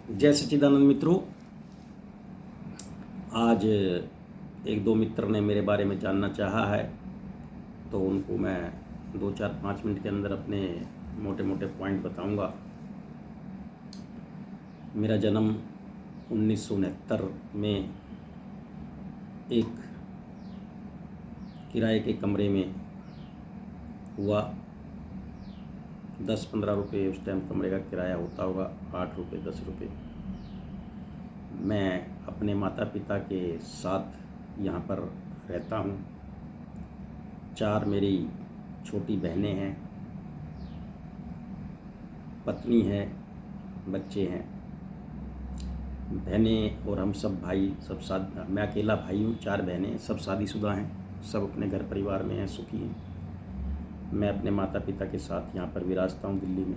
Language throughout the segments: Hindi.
जय सच्चिदानंद मित्रों। आज एक दो मित्र ने मेरे बारे में जानना चाहा है, तो उनको मैं 2-4-5 मिनट के अंदर अपने मोटे मोटे पॉइंट बताऊंगा। मेरा जन्म 1969 में एक किराए के कमरे में हुआ। 10-15 रुपये उस टाइम कमरे का किराया होता होगा, 8 रुपये 10 रुपये। मैं अपने माता पिता के साथ यहाँ पर रहता हूँ। 4 मेरी छोटी बहनें हैं, पत्नी है, बच्चे हैं। बहनें और हम सब भाई सब मैं अकेला भाई हूँ। 4 बहनें, सब शादीशुदा हैं, सब अपने घर परिवार में हैं, सुखी हैं। मैं अपने माता पिता के साथ यहाँ पर विराजता हूँ दिल्ली में।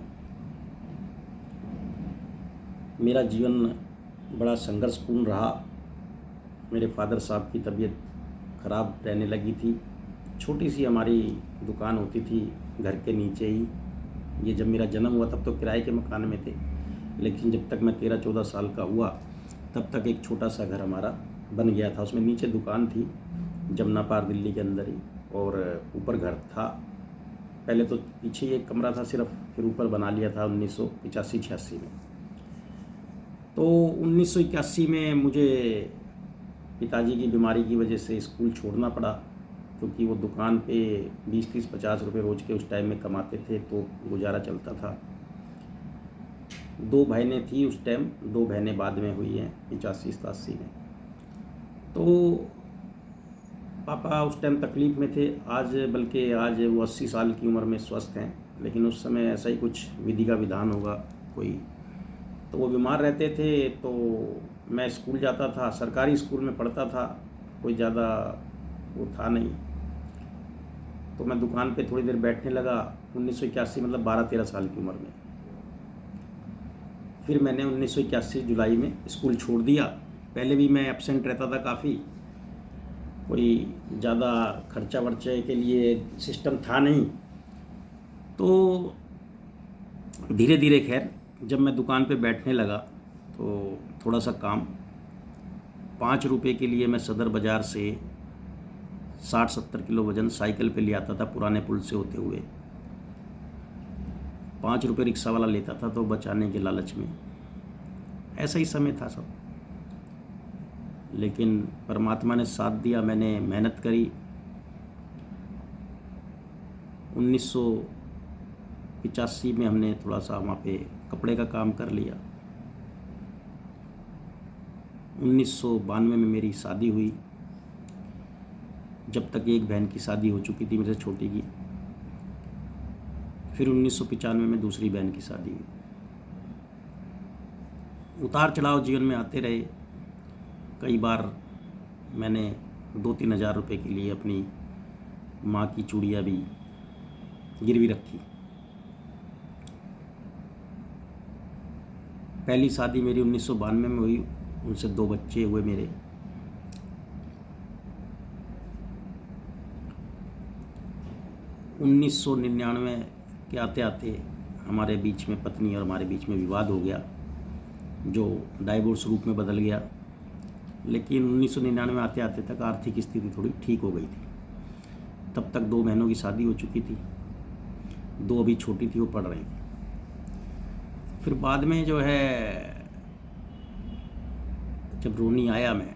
मेरा जीवन बड़ा संघर्षपूर्ण रहा। मेरे फादर साहब की तबीयत ख़राब रहने लगी थी। छोटी सी हमारी दुकान होती थी घर के नीचे ही। ये जब मेरा जन्म हुआ तब तो किराए के मकान में थे, लेकिन जब तक मैं 13-14 साल का हुआ तब तक एक छोटा सा घर हमारा बन गया था। उसमें नीचे दुकान थी, जमुना पार दिल्ली के अंदर ही, और ऊपर घर था। पहले तो पीछे एक कमरा था सिर्फ, फिर ऊपर बना लिया था 1985-86 में। तो 1981 में मुझे पिताजी की बीमारी की वजह से स्कूल छोड़ना पड़ा, क्योंकि वो दुकान पे 20-30-50 रुपये रोज़ के उस टाइम में कमाते थे, तो गुजारा चलता था। 2 बहनें थी उस टाइम, 2 बहनें बाद में हुई हैं 85-87 में। तो पापा उस टाइम तकलीफ़ में थे। बल्कि आज वो 80 साल की उम्र में स्वस्थ हैं, लेकिन उस समय ऐसा ही कुछ विधि का विधान होगा कोई, तो वो बीमार रहते थे। तो मैं स्कूल जाता था, सरकारी स्कूल में पढ़ता था, कोई ज़्यादा वो था नहीं। तो मैं दुकान पे थोड़ी देर बैठने लगा 1981, मतलब 12-13 साल की उम्र में। फिर मैंने 1981 जुलाई में स्कूल छोड़ दिया। पहले भी मैं एब्सेंट रहता था काफ़ी, कोई ज़्यादा खर्चा वर्चे के लिए सिस्टम था नहीं। तो धीरे धीरे खैर जब मैं दुकान पे बैठने लगा तो थोड़ा सा काम, 5 रुपये के लिए मैं सदर बाज़ार से 60-70 किलो वज़न साइकिल पे ले आता था, पुराने पुल से होते हुए। 5 रुपये रिक्शा वाला लेता था, तो बचाने के लालच में ऐसा ही समय था सब। लेकिन परमात्मा ने साथ दिया, मैंने मेहनत करी। 1985 में हमने थोड़ा सा वहाँ पे कपड़े का काम कर लिया। 1992 में मेरी शादी हुई। जब तक एक बहन की शादी हो चुकी थी मेरे से छोटी की, फिर 1995 में दूसरी बहन की शादी हुई। उतार चढ़ाव जीवन में आते रहे। कई बार मैंने 2-3 हज़ार रुपये के लिए अपनी माँ की चूड़ियाँ भी गिरवी रखी। पहली शादी मेरी 1992 में हुई, उनसे 2 बच्चे हुए मेरे। उन्नीस 1999 के आते आते हमारे बीच में, पत्नी और हमारे बीच में विवाद हो गया, जो डाइवोर्स रूप में बदल गया। लेकिन 1999 आते आते तक आर्थिक स्थिति थोड़ी ठीक हो गई थी। तब तक 2 बहनों की शादी हो चुकी थी, 2 अभी छोटी थी, वो पढ़ रही थी। फिर बाद में जो है, जब रोनी आया मैं,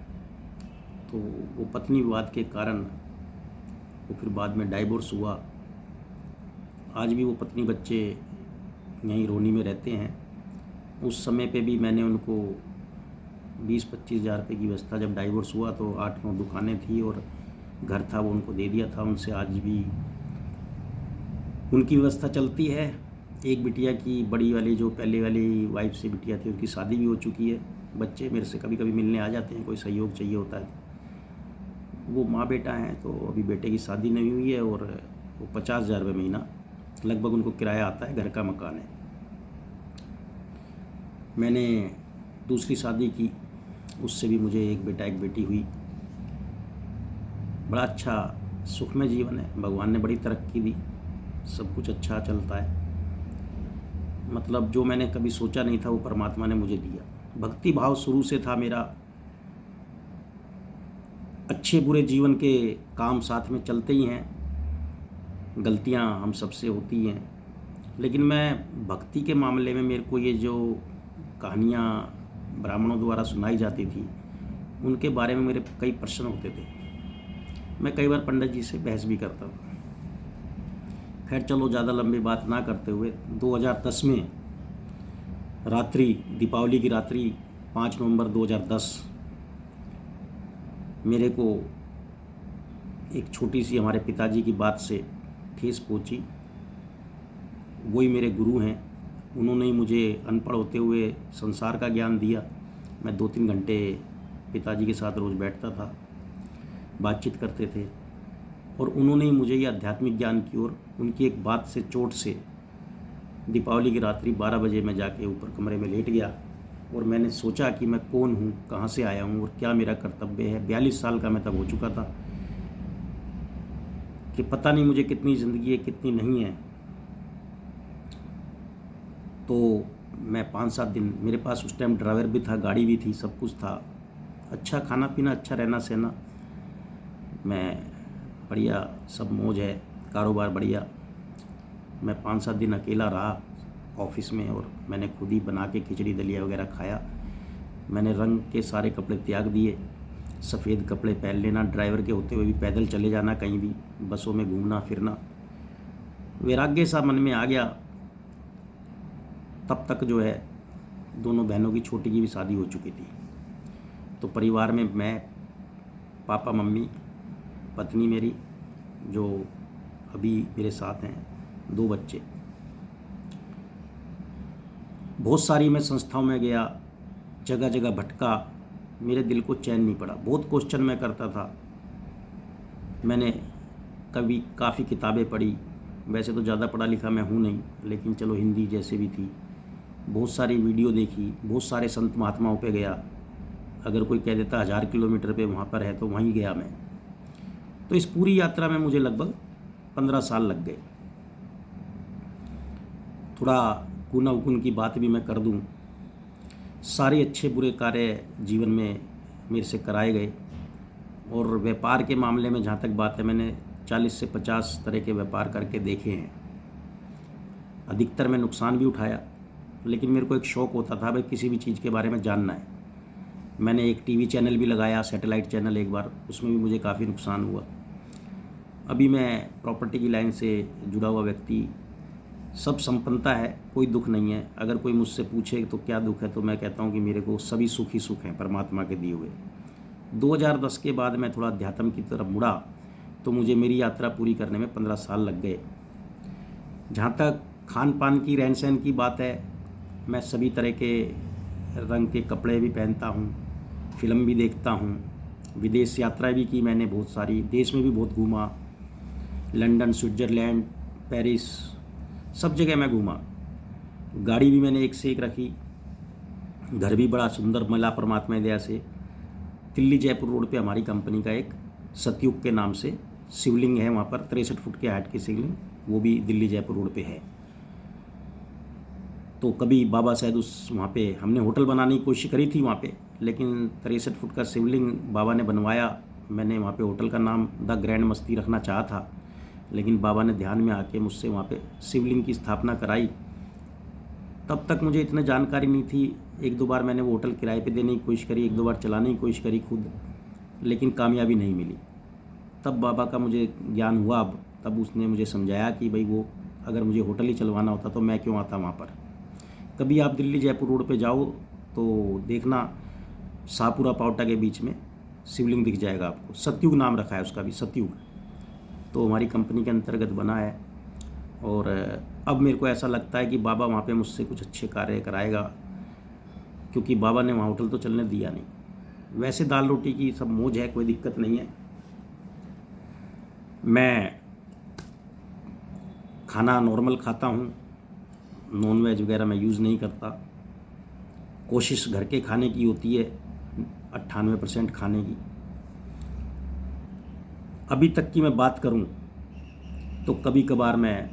तो वो पत्नी विवाद के कारण वो फिर बाद में डाइवोर्स हुआ। आज भी वो पत्नी बच्चे यहीं रोनी में रहते हैं। उस समय पे भी मैंने उनको 20-25 हज़ार रुपये की व्यवस्था, जब डाइवोर्स हुआ तो 8-9 दुकानें थी और घर था, वो उनको दे दिया था। उनसे आज भी उनकी व्यवस्था चलती है। एक बिटिया की, बड़ी वाली जो पहले वाली वाइफ से बिटिया थी, उनकी शादी भी हो चुकी है। बच्चे मेरे से कभी कभी मिलने आ जाते हैं, कोई सहयोग चाहिए होता है। वो माँ बेटा हैं, तो अभी बेटे की शादी नहीं हुई है, और वो 50,000 रुपये महीना लगभग उनको किराया आता है, घर का मकान है। मैंने दूसरी शादी की, उससे भी मुझे एक बेटा एक बेटी हुई। बड़ा अच्छा सुखमय जीवन है, भगवान ने बड़ी तरक्की दी, सब कुछ अच्छा चलता है। मतलब जो मैंने कभी सोचा नहीं था वो परमात्मा ने मुझे दिया। भक्ति भाव शुरू से था मेरा। अच्छे बुरे जीवन के काम साथ में चलते ही हैं, गलतियां हम सबसे होती हैं, लेकिन मैं भक्ति के मामले में मेरे को ये जो कहानियाँ ब्राह्मणों द्वारा सुनाई जाती थी उनके बारे में मेरे कई प्रश्न होते थे। मैं कई बार पंडित जी से बहस भी करता था। खैर चलो, ज़्यादा लंबी बात ना करते हुए 2010 में रात्रि, दीपावली की रात्रि 5 नवंबर 2010 मेरे को एक छोटी सी हमारे पिताजी की बात से ठेस पहुंची। वही मेरे गुरु हैं, उन्होंने ही मुझे अनपढ़ होते हुए संसार का ज्ञान दिया। मैं 2-3 घंटे पिताजी के साथ रोज़ बैठता था, बातचीत करते थे, और उन्होंने ही मुझे ये आध्यात्मिक ज्ञान की ओर, उनकी एक बात से, चोट से, दीपावली की रात्रि 12 बजे मैं जाके ऊपर कमरे में लेट गया और मैंने सोचा कि मैं कौन हूँ, कहाँ से आया हूँ और क्या मेरा कर्तव्य है। 42 साल का मैं तब हो चुका था कि पता नहीं मुझे कितनी ज़िंदगी है, कितनी नहीं है। तो मैं 5-7 दिन, मेरे पास उस टाइम ड्राइवर भी था, गाड़ी भी थी, सब कुछ था, अच्छा खाना पीना, अच्छा रहना सहना, मैं बढ़िया, सब मौज है, कारोबार बढ़िया। मैं 5-7 दिन अकेला रहा ऑफिस में और मैंने खुद ही बना के खिचड़ी दलिया वगैरह खाया। मैंने रंग के सारे कपड़े त्याग दिए, सफ़ेद कपड़े पहन लेना, ड्राइवर के होते हुए भी पैदल चले जाना, कहीं भी बसों में घूमना फिरना, वैराग्य सा मन में आ गया। तब तक जो है दोनों बहनों की, छोटी की भी शादी हो चुकी थी। तो परिवार में मैं, पापा मम्मी, पत्नी मेरी जो अभी मेरे साथ हैं, 2 बच्चे। बहुत सारी मैं संस्थाओं में गया, जगह जगह भटका, मेरे दिल को चैन नहीं पड़ा। बहुत क्वेश्चन मैं करता था। मैंने कभी काफ़ी किताबें पढ़ी, वैसे तो ज़्यादा पढ़ा लिखा मैं हूँ नहीं, लेकिन चलो हिंदी जैसे भी थी। बहुत सारी वीडियो देखी, बहुत सारे संत महात्माओं पे गया। अगर कोई कह देता 1000 किलोमीटर पे वहाँ पर है तो वहीं गया मैं। तो इस पूरी यात्रा में मुझे लगभग 15 साल लग गए। थोड़ा गुना उगुन की बात भी मैं कर दूं, सारे अच्छे बुरे कार्य जीवन में मेरे से कराए गए। और व्यापार के मामले में जहाँ तक बात है, मैंने 40 से 50 तरह के व्यापार करके देखे हैं। अधिकतर मैं नुकसान भी उठाया, लेकिन मेरे को एक शौक़ होता था भाई किसी भी चीज़ के बारे में जानना है। मैंने एक टीवी चैनल भी लगाया, सैटेलाइट चैनल, एक बार, उसमें भी मुझे काफ़ी नुकसान हुआ। अभी मैं प्रॉपर्टी की लाइन से जुड़ा हुआ व्यक्ति, सब संपन्नता है, कोई दुख नहीं है। अगर कोई मुझसे पूछे तो क्या दुख है, तो मैं कहता हूँ कि मेरे को सभी सुख ही सुख हैं परमात्मा के दिए हुए। 2010 के बाद मैं थोड़ा अध्यात्म की तरफ मुड़ा, तो मुझे मेरी यात्रा पूरी करने में 15 साल लग गए। जहाँ तक खान पान की, रहन सहन की बात है, मैं सभी तरह के रंग के कपड़े भी पहनता हूँ, फिल्म भी देखता हूँ, विदेश यात्राएं भी की मैंने बहुत सारी, देश में भी बहुत घूमा, लंदन, स्विट्ज़रलैंड, पेरिस, सब जगह मैं घूमा। गाड़ी भी मैंने एक से एक रखी, घर भी बड़ा सुंदर मिला परमात्मा दया से। दिल्ली जयपुर रोड पे हमारी कंपनी का एक सतयुग के नाम से शिवलिंग है, वहाँ पर 63 फुट के हाइट की शिवलिंग, वो भी दिल्ली जयपुर रोड पे है। तो कभी बाबा शायद उस वहाँ पे हमने होटल बनाने की कोशिश करी थी वहाँ पे, लेकिन 63 फुट का शिवलिंग बाबा ने बनवाया। मैंने वहाँ पे होटल का नाम द ग्रैंड मस्ती रखना चाहा था, लेकिन बाबा ने ध्यान में आके मुझसे वहाँ पे शिवलिंग की स्थापना कराई। तब तक मुझे इतनी जानकारी नहीं थी। 1-2 बार मैंने वो होटल किराए पे देने की कोशिश करी, 1-2 बार चलाने की कोशिश करी खुद, लेकिन कामयाबी नहीं मिली। तब बाबा का मुझे ज्ञान हुआ, अब तब उसने मुझे समझाया कि भाई वो अगर मुझे होटल ही चलवाना होता तो मैं क्यों आता वहाँ पर। कभी आप दिल्ली जयपुर रोड पे जाओ तो देखना, शाहपुरा पावटा के बीच में शिवलिंग दिख जाएगा आपको। सतयुग नाम रखा है उसका भी, सतयुग। तो हमारी कंपनी के अंतर्गत बना है, और अब मेरे को ऐसा लगता है कि बाबा वहाँ पे मुझसे कुछ अच्छे कार्य कराएगा, क्योंकि बाबा ने वहाँ होटल तो चलने दिया नहीं। वैसे दाल रोटी की सब मौज है, कोई दिक्कत नहीं है। मैं खाना नॉर्मल खाता हूँ, नॉन वेज वगैरह मैं यूज़ नहीं करता। कोशिश घर के खाने की होती है 98% खाने की। अभी तक की मैं बात करूं तो कभी कभार मैं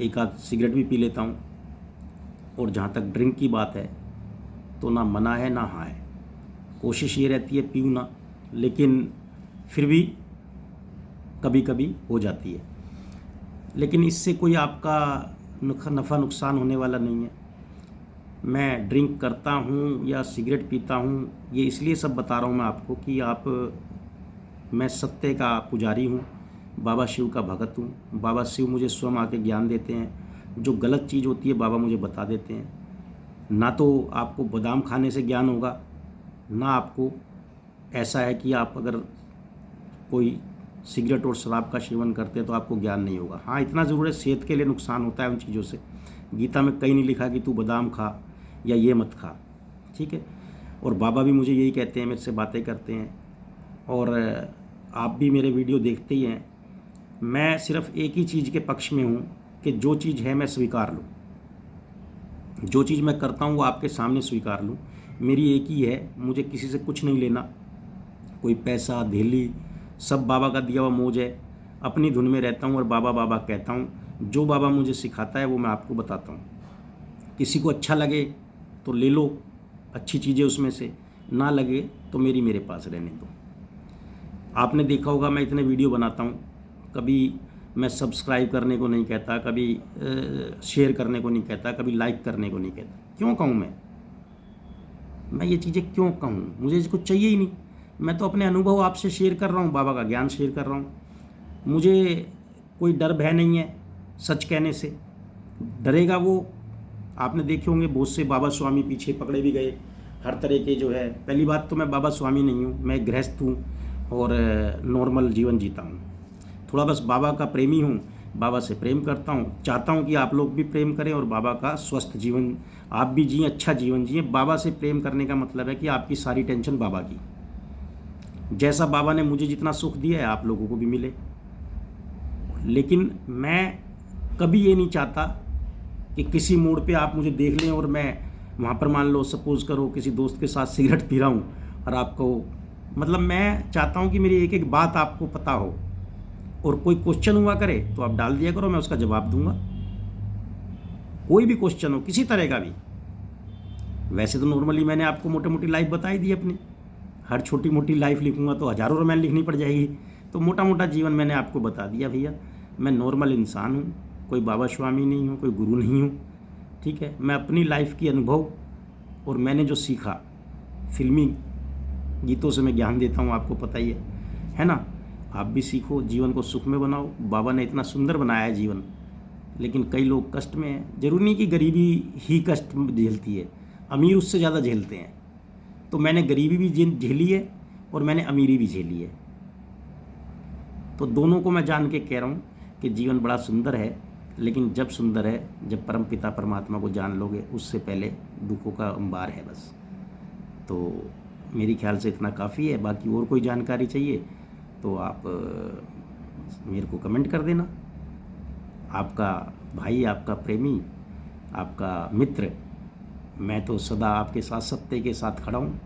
एक आध सिगरेट भी पी लेता हूं। और जहाँ तक ड्रिंक की बात है, तो ना मना है ना हाँ है। कोशिश ये रहती है पीऊँ ना, लेकिन फिर भी कभी कभी हो जाती है। लेकिन इससे कोई आपका नफ़ा नुकसान होने वाला नहीं है। मैं ड्रिंक करता हूँ या सिगरेट पीता हूँ, ये इसलिए सब बता रहा हूँ मैं आपको कि मैं सत्य का पुजारी हूँ, बाबा शिव का भगत हूँ। बाबा शिव मुझे स्वयं आके ज्ञान देते हैं। जो गलत चीज़ होती है बाबा मुझे बता देते हैं। ना तो आपको बादाम खाने से ज्ञान होगा, ना आपको ऐसा है कि आप अगर कोई सिगरेट और शराब का सेवन करते हैं तो आपको ज्ञान नहीं होगा। हाँ, इतना ज़रूर है, सेहत के लिए नुकसान होता है उन चीज़ों से। गीता में कहीं नहीं लिखा कि तू बादाम खा या ये मत खा, ठीक है। और बाबा भी मुझे यही कहते हैं, मेरे से बातें करते हैं, और आप भी मेरे वीडियो देखते ही हैं। मैं सिर्फ एक ही चीज़ के पक्ष में हूँ कि जो चीज़ है मैं स्वीकार लूँ, जो चीज़ मैं करता हूँ वो आपके सामने स्वीकार लूँ। मेरी एक ही है, मुझे किसी से कुछ नहीं लेना, कोई पैसा धेली, सब बाबा का दिया हुआ मौज है। अपनी धुन में रहता हूँ और बाबा बाबा कहता हूँ। जो बाबा मुझे सिखाता है वो मैं आपको बताता हूँ। किसी को अच्छा लगे तो ले लो अच्छी चीज़ें उसमें से, ना लगे तो मेरे पास रहने दो। आपने देखा होगा मैं इतने वीडियो बनाता हूँ, कभी मैं सब्सक्राइब करने को नहीं कहता, कभी शेयर करने को नहीं कहता, कभी लाइक करने को नहीं कहता। क्यों कहूँ मैं ये चीज़ें क्यों कहूँ? मुझे इसको चाहिए ही नहीं। मैं तो अपने अनुभव आपसे शेयर कर रहा हूँ, बाबा का ज्ञान शेयर कर रहा हूँ। मुझे कोई डर भय नहीं है सच कहने से। डरेगा वो, आपने देखे होंगे बहुत से बाबा स्वामी पीछे पकड़े भी गए, हर तरह के जो है। पहली बात तो मैं बाबा स्वामी नहीं हूँ, मैं गृहस्थ हूँ और नॉर्मल जीवन जीता हूँ। थोड़ा बस बाबा का प्रेमी हूँ, बाबा से प्रेम करता हूँ, चाहता हूँ कि आप लोग भी प्रेम करें और बाबा का स्वस्थ जीवन आप भी जिए, अच्छा जीवन जिए। बाबा से प्रेम करने का मतलब है कि आपकी सारी टेंशन बाबा की। जैसा बाबा ने मुझे जितना सुख दिया है आप लोगों को भी मिले। लेकिन मैं कभी ये नहीं चाहता कि किसी मोड़ पे आप मुझे देख लें और मैं वहाँ पर मान लो सपोज़ करो किसी दोस्त के साथ सिगरेट पी रहा हूँ और आपको, मतलब मैं चाहता हूँ कि मेरी एक एक बात आपको पता हो, और कोई क्वेश्चन हुआ करे तो आप डाल दिया करो, मैं उसका जवाब दूंगा। कोई भी क्वेश्चन हो किसी तरह का भी। वैसे तो नॉर्मली मैंने आपको मोटी मोटी लाइफ बताई दी अपनी, हर छोटी मोटी लाइफ लिखूंगा तो हज़ारों रामायण लिखनी पड़ जाएगी। तो मोटा मोटा जीवन मैंने आपको बता दिया भैया। मैं नॉर्मल इंसान हूँ, कोई बाबा स्वामी नहीं हूँ, कोई गुरु नहीं हूँ, ठीक है। मैं अपनी लाइफ की अनुभव और मैंने जो सीखा, फिल्मी गीतों से मैं ज्ञान देता हूँ, आपको पता ही है ना। आप भी सीखो, जीवन को सुख में बनाओ। बाबा ने इतना सुंदर बनाया है जीवन, लेकिन कई लोग कष्ट में हैं। जरूरी नहीं कि गरीबी ही कष्ट झेलती है, अमीर उससे ज़्यादा झेलते हैं। तो मैंने गरीबी भी झेली है और मैंने अमीरी भी झेली है। तो दोनों को मैं जान के कह रहा हूँ कि जीवन बड़ा सुंदर है, लेकिन जब सुंदर है जब परम पिता परमात्मा को जान लोगे, उससे पहले दुखों का अंबार है बस। तो मेरी ख्याल से इतना काफ़ी है। बाकी और कोई जानकारी चाहिए तो आप मेरे को कमेंट कर देना। आपका भाई, आपका प्रेमी, आपका मित्र, मैं तो सदा आपके साथ सत्य के साथ खड़ा हूँ।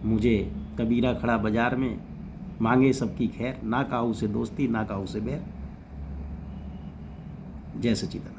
मुझे कबीरा खड़ा बाजार में, मांगे सबकी खैर, ना काहू से दोस्ती ना काहू से बैर। जय सच्चिदानंद।